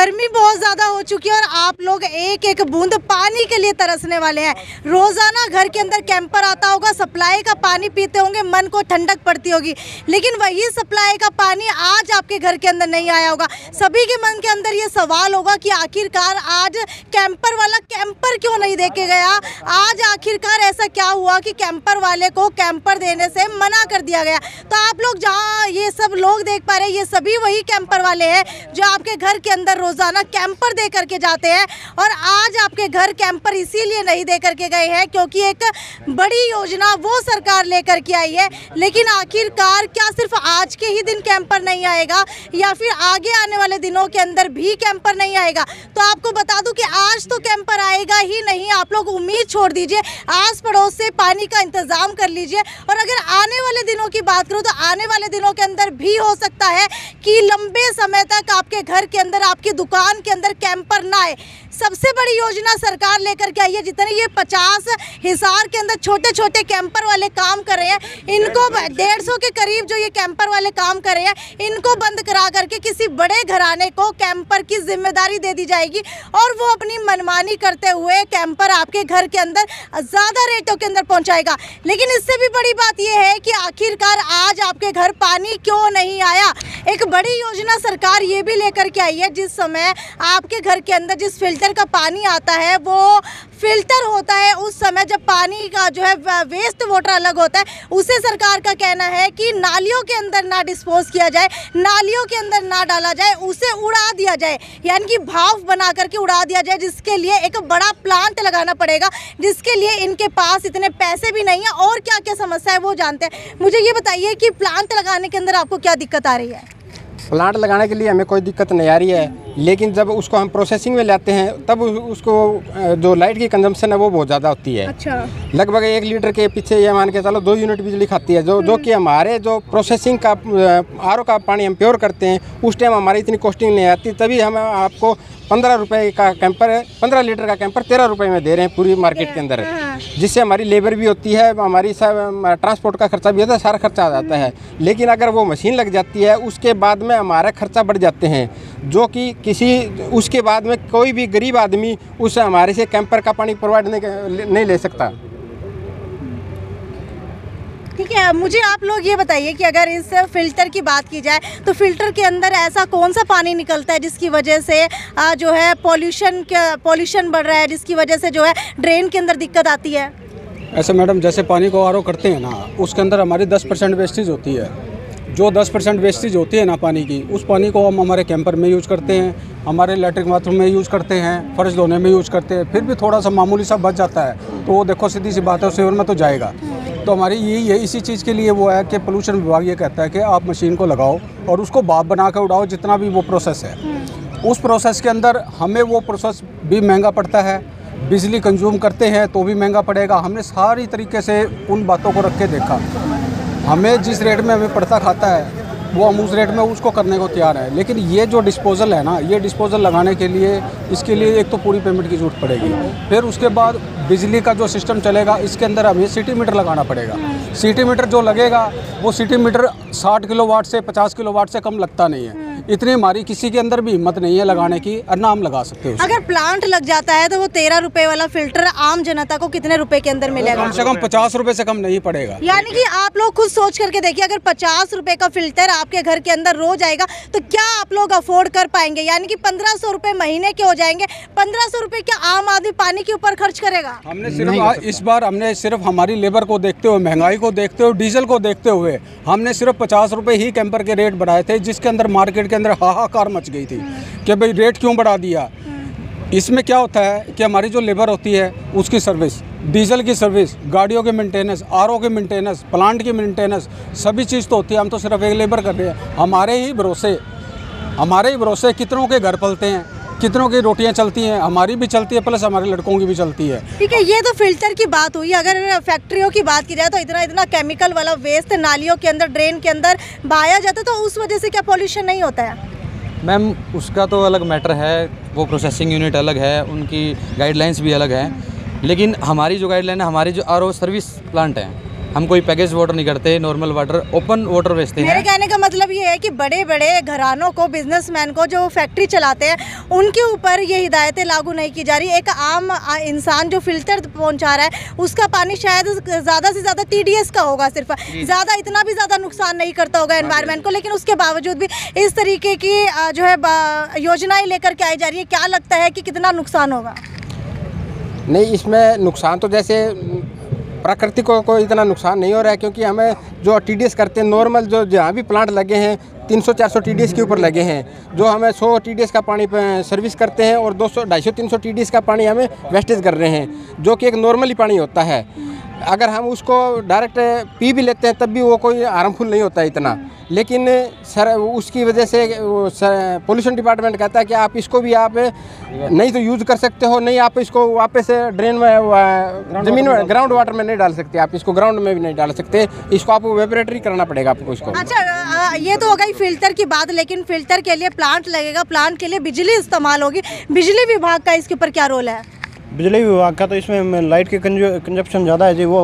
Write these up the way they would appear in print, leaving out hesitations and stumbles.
गर्मी बहुत ज़्यादा हो चुकी है और आप लोग एक एक बूंद पानी के लिए तरसने वाले हैं। रोज़ाना घर के अंदर कैंपर आता होगा, सप्लाई का पानी पीते होंगे, मन को ठंडक पड़ती होगी, लेकिन वही सप्लाई का पानी आज आपके घर के अंदर नहीं आया होगा। सभी के मन के अंदर ये सवाल होगा कि आखिरकार आज कैंपर वाला कैंपर क्यों नहीं दे के गया, आज आखिरकार ऐसा क्या हुआ कि कैंपर वाले को कैंपर देने से मना कर दिया गया। तो आप लोग जहाँ ये सब लोग देख पा रहे हैं, ये सभी वही कैंपर वाले हैं जो आपके घर के अंदर रोजाना कैंपर दे करके जाते हैं। और आज आपके घर कैंपर इसीलिए नहीं दे करके गए हैं क्योंकि एक बड़ी योजना वो सरकार लेकर के आई है। लेकिन आखिरकार क्या सिर्फ आज के ही दिन कैंपर नहीं आएगा या फिर आगे आने वाले दिनों के अंदर भी कैंपर नहीं आएगा? तो आपको बता दूं कि आज तो कैंपर आएगा ही नहीं। आप लोग उम्मीद छोड़ दीजिए, आस पड़ोस से पानी का इंतजाम कर लीजिए। और अगर आने वाले दिनों की बात करूं तो आने वाले दिनों के अंदर भी हो सकता है कि लंबे समय तक आपके घर के अंदर, आपकी दुकान के अंदर कैंपर ना आए। सबसे बड़ी योजना सरकार लेकर के आई है। जितने ये 50 हिसार के अंदर छोटे छोटे कैंपर वाले काम कर रहे हैं, इनको 150 के करीब जो ये कैंपर वाले काम कर रहे हैं, इनको बंद करा करके किसी बड़े घराने को कैंपर की जिम्मेदारी दे दी जाएगी और वो अपनी मनमानी करते हुए कैंपर आपके घर के अंदर ज़्यादा रेटों के अंदर पहुंचाएगा। लेकिन इससे भी बड़ी बात यह है कि आखिरकार आज आपके घर पानी क्यों नहीं आया। एक बड़ी योजना सरकार ये भी लेकर के आई है, जिस समय आपके घर के अंदर जिस फिल्टर का पानी आता है वो फिल्टर होता है, उस समय जब पानी का जो है वेस्ट वाटर अलग होता है, उसे सरकार का कहना है कि नालियों के अंदर ना डिस्पोज किया जाए, नालियों के अंदर ना डाला जाए, उसे उड़ा दिया जाए, यानी कि भाप बना करके उड़ा दिया जाए, जिसके लिए एक बड़ा प्लांट लगाना पड़ेगा, जिसके लिए इनके पास इतने पैसे भी नहीं है और क्या क्या समस्या है वो जानते हैं। मुझे ये बताइए कि प्लांट लगाने के अंदर आपको क्या दिक्कत आ रही है? प्लांट लगाने के लिए हमें कोई दिक्कत नहीं आ रही है, लेकिन जब उसको हम प्रोसेसिंग में लाते हैं तब उसको जो लाइट की कंजम्पशन है वो बहुत ज़्यादा होती है। अच्छा। लगभग 1 लीटर के पीछे ये मान के चलो 2 यूनिट बिजली खाती है, जो कि हमारे जो प्रोसेसिंग का आरओ का पानी हम प्योर करते हैं उस टाइम हमारी इतनी कॉस्टिंग नहीं आती। तभी हम आपको 15 रुपये का कैंपर, 15 लीटर का कैंपर 13 रुपये में दे रहे हैं पूरी मार्केट के अंदर, जिससे हमारी लेबर भी होती है, हमारी सब ट्रांसपोर्ट का खर्चा भी होता है, सारा खर्चा आ जाता है। लेकिन अगर वो मशीन लग जाती है उसके बाद में हमारा खर्चा बढ़ जाते हैं, जो कि उसके बाद में कोई भी गरीब आदमी उस हमारे से कैंपर का पानी प्रोवाइड नहीं ले सकता। ठीक है, मुझे आप लोग ये बताइए कि अगर इस फिल्टर की बात की जाए तो फिल्टर के अंदर ऐसा कौन सा पानी निकलता है जिसकी वजह से जो है पॉल्यूशन बढ़ रहा है, जिसकी वजह से जो है ड्रेन के अंदर दिक्कत आती है? ऐसे मैडम, जैसे पानी को आरओ करते हैं ना, उसके अंदर हमारी 10% वेस्टेज होती है। जो 10% वेस्टेज होती है ना पानी की, उस पानी को हम हमारे कैंपर में यूज़ करते हैं, हमारे लैट्रिन बाथरूम में यूज़ करते हैं, फर्श धोने में यूज़ करते हैं। फिर भी थोड़ा सा मामूली सा बच जाता है तो वो देखो सीधी सी बात है, सीवर में तो जाएगा। तो हमारी यही है, इसी चीज़ के लिए वो है कि पोल्यूशन विभाग ये कहता है कि आप मशीन को लगाओ और उसको भाप बना कर उड़ाओ, जितना भी वो प्रोसेस है। उस प्रोसेस के अंदर हमें वो प्रोसेस भी महंगा पड़ता है, बिजली कंज्यूम करते हैं तो भी महंगा पड़ेगा। हमने सारी तरीके से उन बातों को रख के देखा, हमें जिस रेट में हमें पड़ता खाता है वो हम उस रेट में उसको करने को तैयार है। लेकिन ये जो डिस्पोजल है ना, ये डिस्पोजल लगाने के लिए इसके लिए एक तो पूरी पेमेंट की ज़रूरत पड़ेगी, फिर उसके बाद बिजली का जो सिस्टम चलेगा इसके अंदर हमें सिटी मीटर लगाना पड़ेगा। सिटी मीटर जो लगेगा वो सिटी मीटर 60 किलोवाट से 50 किलोवाट से कम लगता नहीं है। इतनी हमारी किसी के अंदर भी हिम्मत नहीं है लगाने की, और ना हम लगा सकते हो। अगर प्लांट लग जाता है तो वो 13 रुपए वाला फिल्टर आम जनता को कितने रुपए के अंदर मिलेगा? कम से कम 50 रुपए से कम नहीं पड़ेगा। यानी कि आप लोग खुद सोच करके देखिए, अगर 50 रुपए का फिल्टर आपके घर के अंदर रोज आएगा तो क्या आप लोग अफोर्ड कर पाएंगे? यानी कि 1500 रुपए महीने के हो जाएंगे। 1500 रुपए क्या आम आदमी पानी के ऊपर खर्च करेगा? हमने सिर्फ इस बार हमने सिर्फ हमारी लेबर को देखते हुए, महंगाई को देखते हुए, डीजल को देखते हुए हमने सिर्फ 50 रुपए ही कैंपर के रेट बढ़ाए थे, जिसके अंदर मार्केट के अंदर हाहाकार मच गई थी कि भाई रेट क्यों बढ़ा दिया। इसमें क्या होता है कि हमारी जो लेबर होती है उसकी सर्विस, डीजल की सर्विस, गाड़ियों के मेंटेनेंस, आरओ के मेंटेनेंस, प्लांट की मेंटेनेंस, सभी चीज़ तो होती है। हम तो सिर्फ एक लेबर कर रहे हैं। हमारे ही भरोसे कितनों के घर पलते हैं, कितनों की रोटियां चलती हैं, हमारी भी चलती है प्लस हमारे लड़कों की भी चलती है। ठीक है, ये तो फिल्टर की बात हुई। अगर फैक्ट्रियों की बात की जाए तो इतना केमिकल वाला वेस्ट नालियों के अंदर, ड्रेन के अंदर बहाया जाता है, तो उस वजह से क्या पॉल्यूशन नहीं होता है? मैम, उसका तो अलग मैटर है, वो प्रोसेसिंग यूनिट अलग है, उनकी गाइडलाइंस भी अलग है। लेकिन हमारी जो गाइडलाइन है, हमारी जो आरओ सर्विस प्लांट है हम कोई पैकेज वाटर नहीं करते, नॉर्मल वाटर, ओपन वाटर बेचते मेरे हैं। कहने का मतलब ये है कि बड़े बड़े घरानों को, बिजनेसमैन को जो फैक्ट्री चलाते हैं, उनके ऊपर ये हिदायतें लागू नहीं की जा रही। एक आम इंसान जो फिल्टर पहुंचा रहा है उसका पानी शायद ज़्यादा से ज़्यादा TDS का होगा, सिर्फ ज़्यादा, इतना भी ज़्यादा नुकसान नहीं करता होगा एनवायरनमेंट को, लेकिन उसके बावजूद भी इस तरीके की जो है योजनाएं लेकर के आई जा रही है। क्या लगता है कि कितना नुकसान होगा? नहीं, इसमें नुकसान तो जैसे प्रकृति को कोई इतना नुकसान नहीं हो रहा है, क्योंकि हमें जो TDS करते हैं नॉर्मल, जो जहाँ भी प्लांट लगे हैं 300-400 TDS के ऊपर लगे हैं, जो हमें 100 TDS का पानी सर्विस करते हैं और 200-250-300 TDS का पानी हमें वेस्टेज कर रहे हैं, जो कि एक नॉर्मली पानी होता है। अगर हम उसको डायरेक्ट पी भी लेते हैं तब भी वो कोई हार्मफुल नहीं होता है इतना, लेकिन सर उसकी वजह से पोल्यूशन डिपार्टमेंट कहता है कि आप इसको भी आप नहीं तो यूज़ कर सकते हो, नहीं आप इसको वापस ड्रेन में, ज़मीन में, ग्राउंड वाटर में नहीं डाल सकते, आप इसको ग्राउंड में भी नहीं डाल सकते, इसको आपको वेपरेटरी करना पड़ेगा आपको इसको। अच्छा, ये तो हो गई फिल्टर की बात, लेकिन फिल्टर के लिए प्लांट लगेगा, प्लांट के लिए बिजली इस्तेमाल होगी। बिजली विभाग का इसके ऊपर क्या रोल है? बिजली विभाग का तो इसमें लाइट की कंजप्शन ज़्यादा है जी, वो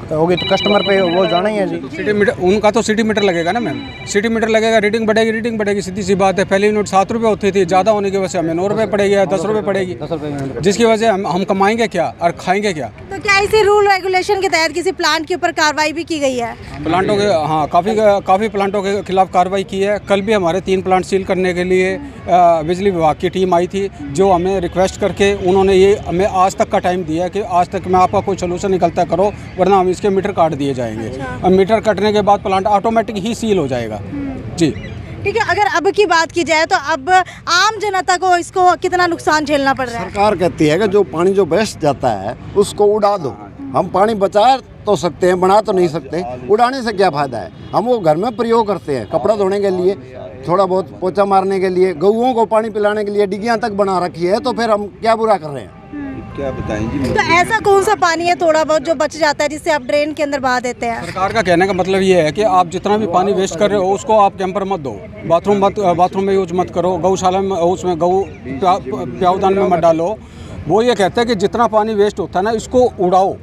होगी तो कस्टमर पे वो जाना ही है जी। सिटी मीटर, उनका तो सिटी मीटर लगेगा ना मैम, सिटी मीटर लगेगा, रीडिंग बढ़ेगी, सीधी सी बात है। पहले यूनिट 7 रुपये होती थी, ज़्यादा होने की वजह से हमें 9 रुपये पड़ेगी या 10 रुपये पड़ेगी, जिसकी वजह से हम कमाएंगे क्या और खाएंगे क्या। तो क्या इसी रूल रेगुलेशन के तहत किसी प्लांट के ऊपर कार्रवाई भी की गई है? प्लांटों के, हाँ, काफ़ी प्लांटों के खिलाफ कार्रवाई की है। कल भी हमारे 3 प्लांट सील करने के लिए बिजली विभाग की टीम आई थी, जो हमें रिक्वेस्ट करके उन्होंने ये हमें आज तक का टाइम दिया कि आज तक में आपका कोई सोल्यूशन निकलता करो, वरना हम इसके मीटर काट दिए जाएंगे। अब मीटर कटने के बाद प्लांट ऑटोमेटिक ही सील हो जाएगा जी। ठीक है, अगर अब की बात की जाए तो अब आम जनता को इसको कितना नुकसान झेलना पड़ रहा है? सरकार कहती है कि जो पानी जो वेस्ट जाता है उसको उड़ा दो। हम पानी बचा तो सकते हैं, बना तो नहीं सकते। उड़ाने से क्या फ़ायदा है? हम वो घर में प्रयोग करते हैं, कपड़ा धोने के लिए, थोड़ा बहुत पोछा मारने के लिए, गऊओं को पानी पिलाने के लिए डिग्गियाँ तक बना रखी है, तो फिर हम क्या बुरा कर रहे हैं? क्या बताएं जी। तो ऐसा कौन सा पानी है थोड़ा बहुत जो बच जाता है जिससे आप ड्रेन के अंदर बहा देते हैं? सरकार का कहने का मतलब ये है कि आप जितना भी पानी वेस्ट कर रहे हो उसको आप कैंपर मत दो, बाथरूम में यूज मत करो, गौशाला में उसमें गऊ प्याऊदान में मत डालो। वो ये कहते हैं कि जितना पानी वेस्ट होता है ना, इसको उड़ाओ,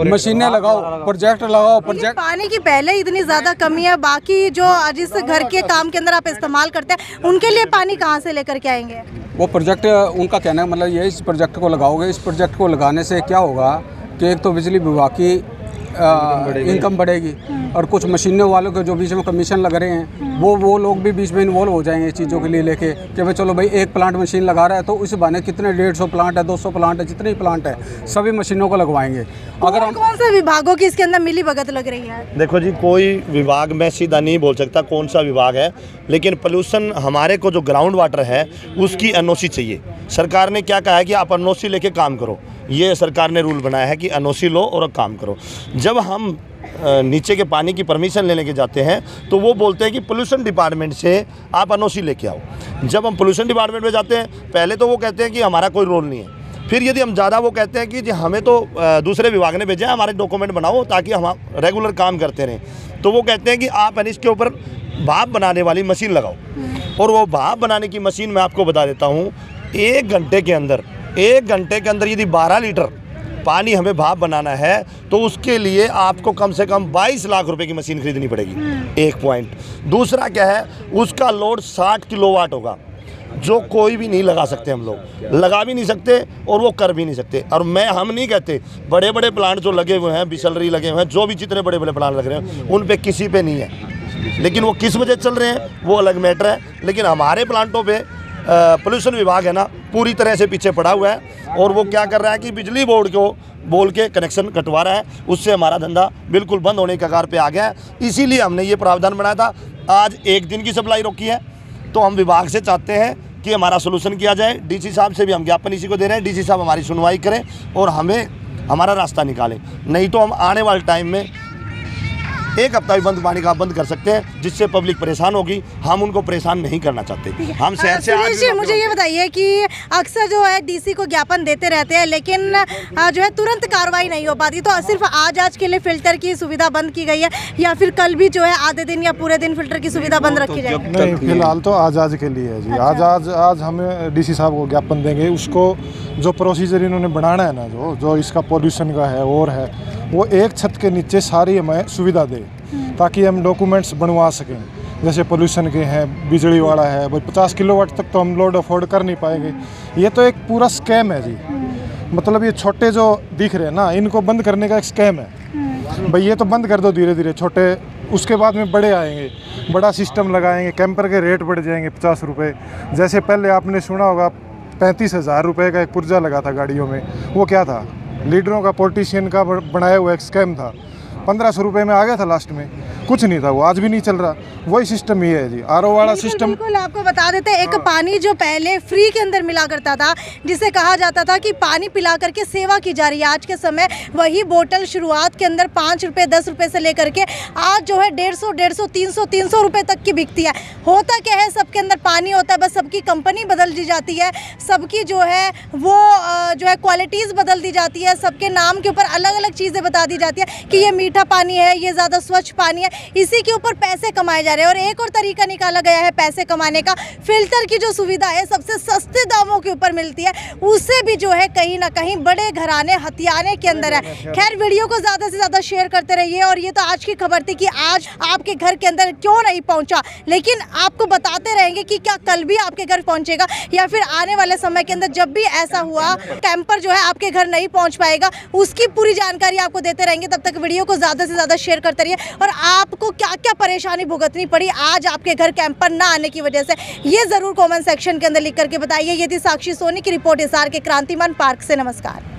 मशीनें लगाओ, प्रोजेक्ट लगाओ। पानी की पहले इतनी ज़्यादा कमी है, बाकी जो जिस घर के काम के अंदर आप इस्तेमाल करते हैं उनके लिए पानी कहाँ से लेकर के आएंगे? वो प्रोजेक्ट, उनका कहने का मतलब ये, इस प्रोजेक्ट को लगाओगे, इस प्रोजेक्ट को लगाने से क्या होगा कि एक तो बिजली विभाग की इनकम बढ़ेगी, और कुछ मशीनों वालों के जो बीच में कमीशन लग रहे हैं वो लोग भी बीच में इन्वॉल्व हो जाएंगे इस चीज़ों के लिए लेके कि भाई चलो भाई एक प्लांट मशीन लगा रहा है तो इस बहाने कितने 150 प्लांट है, 200 प्लांट है, जितने प्लांट है सभी मशीनों को लगवाएंगे। अगर हम कौन से विभागों की इसके अंदर मिली भगत लग रही है? देखो जी, कोई विभाग मैं सीधा नहीं बोल सकता कौन सा विभाग है, लेकिन पोल्यूशन हमारे को जो ग्राउंड वाटर है उसकी NOC चाहिए। सरकार ने क्या कहा है कि आप NOC लेके काम करो, ये सरकार ने रूल बनाया है कि NOC लो और काम करो। जब हम नीचे के पानी की परमिशन लेने के जाते हैं तो वो बोलते हैं कि पोल्यूशन डिपार्टमेंट से आप NOC लेके आओ। जब हम पोल्यूशन डिपार्टमेंट में जाते हैं, पहले तो वो कहते हैं कि हमारा कोई रोल नहीं है, फिर यदि हम ज़्यादा वो कहते हैं कि जी हमें तो दूसरे विभाग ने भेजा है, हमारे डॉक्यूमेंट बनाओ ताकि हम रेगुलर काम करते रहें, तो वो कहते हैं कि आप इसके ऊपर भाप बनाने वाली मशीन लगाओ। और वो भाप बनाने की मशीन मैं आपको बता देता हूँ, 1 घंटे के अंदर यदि 12 लीटर पानी हमें भाप बनाना है तो उसके लिए आपको कम से कम 22 लाख रुपए की मशीन खरीदनी पड़ेगी। एक पॉइंट। दूसरा क्या है, उसका लोड 60 किलोवाट होगा, जो कोई भी नहीं लगा सकते, हम लोग लगा भी नहीं सकते और वो कर भी नहीं सकते। और हम नहीं कहते, बड़े बड़े प्लांट जो लगे हुए हैं, बिसलरी लगे हुए हैं, जो भी जितने बड़े बड़े प्लांट लग रहे हैं उन पे किसी पे नहीं है, लेकिन वो किस वजह चल रहे हैं वो अलग मैटर है। लेकिन हमारे प्लांटों पे पोल्यूशन विभाग है ना, पूरी तरह से पीछे पड़ा हुआ है, और वो क्या कर रहा है कि बिजली बोर्ड को बोल के कनेक्शन कटवा रहा है, उससे हमारा धंधा बिल्कुल बंद होने के कगार पे आ गया है। इसीलिए हमने ये प्रावधान बनाया था। आज 1 दिन की सप्लाई रोकी है, तो हम विभाग से चाहते हैं कि हमारा सोल्यूशन किया जाए। DC साहब से भी हम ज्ञापन इसी को दे रहे हैं, DC साहब हमारी सुनवाई करें और हमें हमारा रास्ता निकालें, नहीं तो हम आने वाले टाइम में 1 हफ्ता भी पानी का बंद कर सकते हैं, जिससे पब्लिक परेशान होगी। हम उनको परेशान नहीं करना चाहते। हम शहर से सुरेश जी, मुझे ये बताइए कि अक्सर जो है DC को ज्ञापन देते रहते हैं, लेकिन जो है तुरंत कार्रवाई नहीं हो पाती, तो सिर्फ आज के लिए फिल्टर की सुविधा बंद की गई है या फिर कल भी जो है आधे दिन या पूरे दिन फिल्टर की सुविधा बंद रखी जाएगी? नहीं, फिलहाल तो आज के लिए है जी। अच्छा। आज हमें DC साहब को ज्ञापन देंगे, उसको जो प्रोसीजर इन्होंने बनाना है ना, जो इसका पोल्यूशन का है और है, वो एक छत के नीचे सारी हमें सुविधा दे, ताकि हम डॉक्यूमेंट्स बनवा सकें। जैसे पोल्यूशन के हैं, बिजली वाला है, भाई 50 किलोवाट तक तो हम लोड अफोर्ड कर नहीं पाएंगे। ये तो एक पूरा स्कैम है जी। मतलब ये छोटे जो दिख रहे हैं ना, इनको बंद करने का एक स्कैम है। भाई ये तो बंद कर दो धीरे धीरे छोटे, उसके बाद में बड़े आएंगे, बड़ा सिस्टम लगाएंगे, कैंपर के रेट बढ़ जाएंगे 50 रुपये। जैसे पहले आपने सुना होगा 35,000 रुपये का एक पुर्जा लगा था गाड़ियों में, वो क्या था? लीडरों का, पॉलिटिशियन का बनाया हुआ एक स्कैम था। 1500 रुपये में आ गया था, लास्ट में कुछ नहीं था, वो आज भी नहीं चल रहा। वही सिस्टम ये है जी, आरओ वाला सिस्टम। बिल्कुल आपको बता देते हैं, एक पानी जो पहले फ्री के अंदर मिला करता था, जिसे कहा जाता था कि पानी पिला करके सेवा की जा रही है, आज के समय वही बोतल शुरुआत के अंदर 5 रुपये 10 रुपये से लेकर के आज जो है 150, 300 रुपये तक की बिकती है। होता क्या है, सबके अंदर पानी होता है, बस सबकी कंपनी बदल दी जाती है, सबकी जो है वो जो है क्वालिटीज़ बदल दी जाती है, सबके नाम के ऊपर अलग अलग चीज़ें बता दी जाती है कि ये मीठा पानी है, ये ज़्यादा स्वच्छ पानी है, इसी के ऊपर पैसे कमाए जा रहे हैं। और एक और तरीका निकाला गया है पैसे कमाने का, फिल्टर की जो सुविधा है सबसे सस्ते दामों के ऊपर मिलती है, उससे भी जो है कहीं ना कहीं बड़े घराने हथियाने के अंदर है। खैर, वीडियो को ज़्यादा से ज़्यादा शेयर करते रहिए। और ये तो आज की खबर थी कि आज आपके घर के अंदर क्यों नहीं पहुंचा, लेकिन आपको बताते रहेंगे कि क्या कल भी आपके घर पहुंचेगा या फिर आने वाले समय के अंदर जब भी ऐसा हुआ कैंपर जो है आपके घर नहीं पहुंच पाएगा, उसकी पूरी जानकारी आपको देते रहेंगे। तब तक वीडियो को ज़्यादा से ज़्यादा शेयर करते रहिए। और आपको क्या क्या परेशानी भुगतनी पड़ी आज आपके घर कैंपर ना आने की वजह से, ये ज़रूर कमेंट सेक्शन के अंदर लिख करके बताइए। ये थी साक्षी सोनी की रिपोर्ट हिसार के क्रांतिमान पार्क से। नमस्कार।